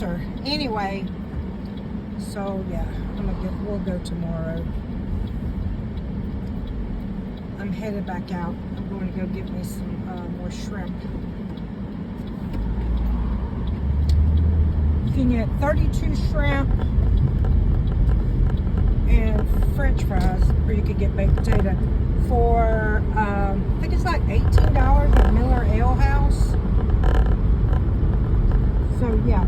answer. Anyway, so yeah, we'll go tomorrow. I'm headed back out. I'm going to go get me some more shrimp. You can get 32 shrimp and French fries, or you could get baked potato for I think it's like $18 at Miller Ale House. So yeah.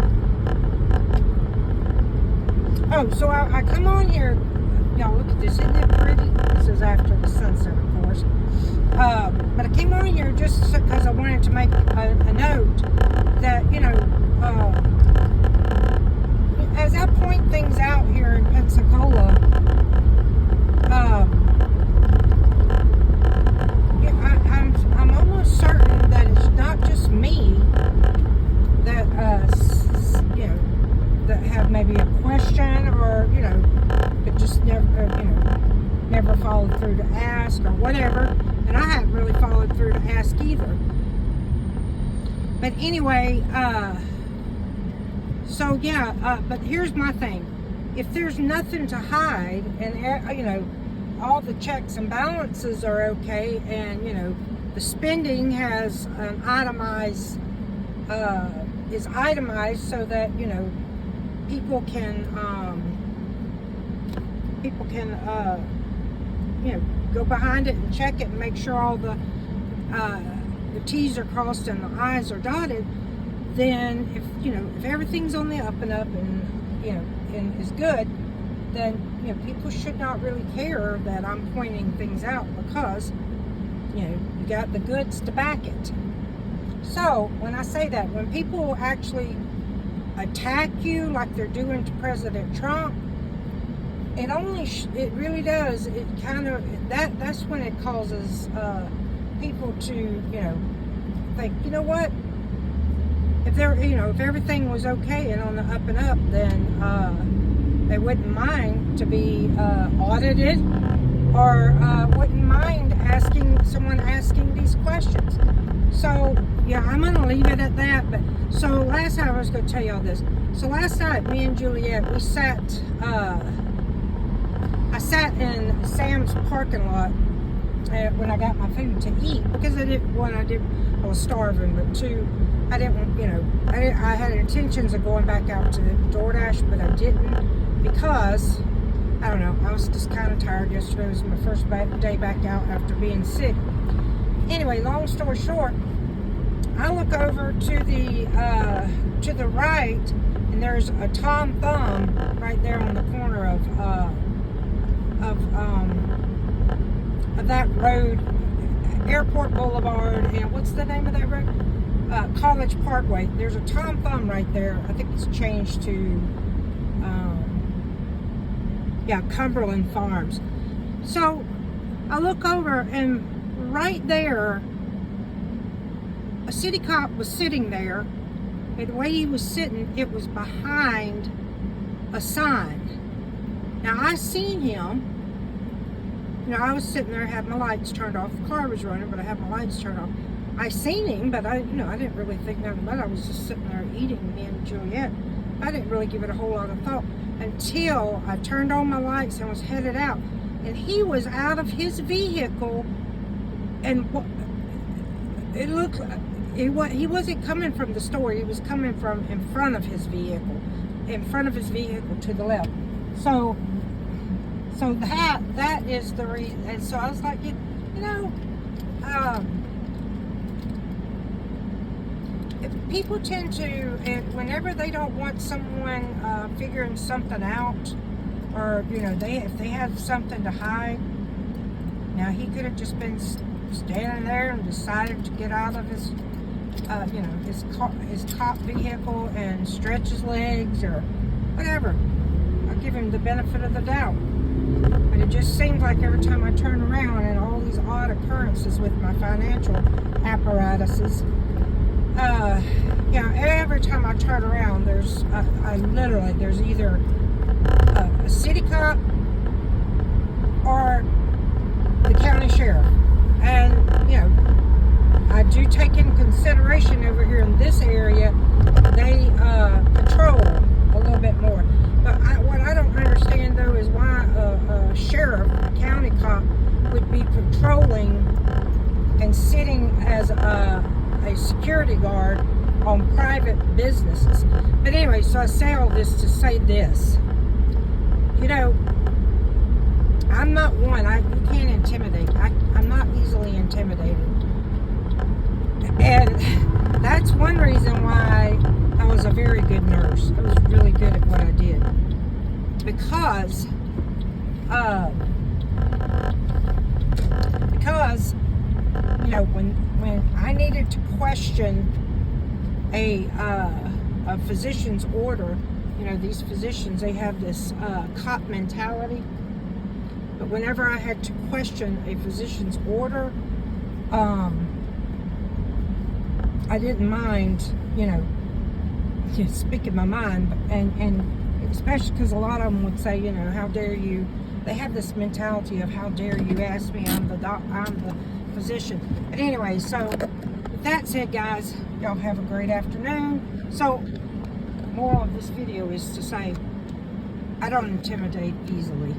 Oh, so I come on here. Y'all look at this. Isn't it pretty? This is after the sunset, of course. But I came on here just because I wanted to make a note that, you know, as I point things out here in Pensacola, I'm almost certain that it's not just me that, you know, that have maybe a question, or, you know, but just never, you know, never followed through to ask or whatever. And I haven't really followed through to ask either. But anyway, so yeah, but here's my thing. If there's nothing to hide, and, you know, all the checks and balances are okay, and, you know, the spending has an itemized, is itemized so that, you know, people can, you know, go behind it and check it and make sure all the T's are crossed and the I's are dotted, then if, you know, if everything's on the up and up and, you know, and is good, then, you know, people should not really care that I'm pointing things out, because, you know, you got the goods to back it. So when I say that, when people actually attack you like they're doing to President Trump, it really does, it kind of, that's when it causes people to, you know, think, you know what, if they're, you know, if everything was okay and on the up and up, then they wouldn't mind to be audited, or wouldn't mind someone asking these questions. So yeah, I'm gonna leave it at that. But so last night, I was gonna tell y'all this. So last night, me and Juliet, we sat. I sat in Sam's parking lot when I got my food to eat, because I was starving, but two, I didn't, you know, I had intentions of going back out to the DoorDash, but I didn't, because, I don't know, I was just kind of tired. Yesterday was my first day back out after being sick. Anyway, long story short, I look over to the right, and there's a Tom Thumb right there on the corner of that road, Airport Boulevard, and what's the name of that road? College Parkway. There's a Tom Thumb right there. I think it's changed to, Cumberland Farms. So I look over, and right there, a city cop was sitting there, and the way he was sitting, it was behind a sign. Now, I seen him. You know, I was sitting there, had my lights turned off. The car was running, but I had my lights turned off. I seen him, but I didn't really think nothing about it. I was just sitting there eating, me and Juliet. I didn't really give it a whole lot of thought until I turned on my lights and was headed out. And he was out of his vehicle, and it looked like he wasn't coming from the store. He was coming from in front of his vehicle to the left. So that is the reason. And so I was like, you know, people tend to, and whenever they don't want someone figuring something out, or, you know, if they have something to hide. Now, he could have just been standing there and decided to get out of his top vehicle and stretch his legs or whatever. I'll give him the benefit of the doubt. But it just seems like every time I turn around, and all these odd occurrences with my financial apparatuses, every time I turn around, there's either a city cop or the county sheriff. And, you know, I do take in consideration over here in this area, they patrol patrol a little bit more. But what I don't understand though is why a sheriff, a county cop, would be patrolling and sitting as a security guard on private businesses. But anyway, so I say all this to say this. You know, I'm not one. You can't intimidate. I'm not easily intimidated. And that's one reason why I was a very good nurse. I was really good at what I did. Because you know, when I needed to question a physician's order, you know, these physicians, they have this cop mentality. But whenever I had to question a physician's order, I didn't mind, you know, speaking my mind, and especially because a lot of them would say, you know, how dare you? They have this mentality of how dare you ask me? I'm the physician. But anyway, so with that said, guys, y'all have a great afternoon. So, moral of this video is to say, I don't intimidate easily.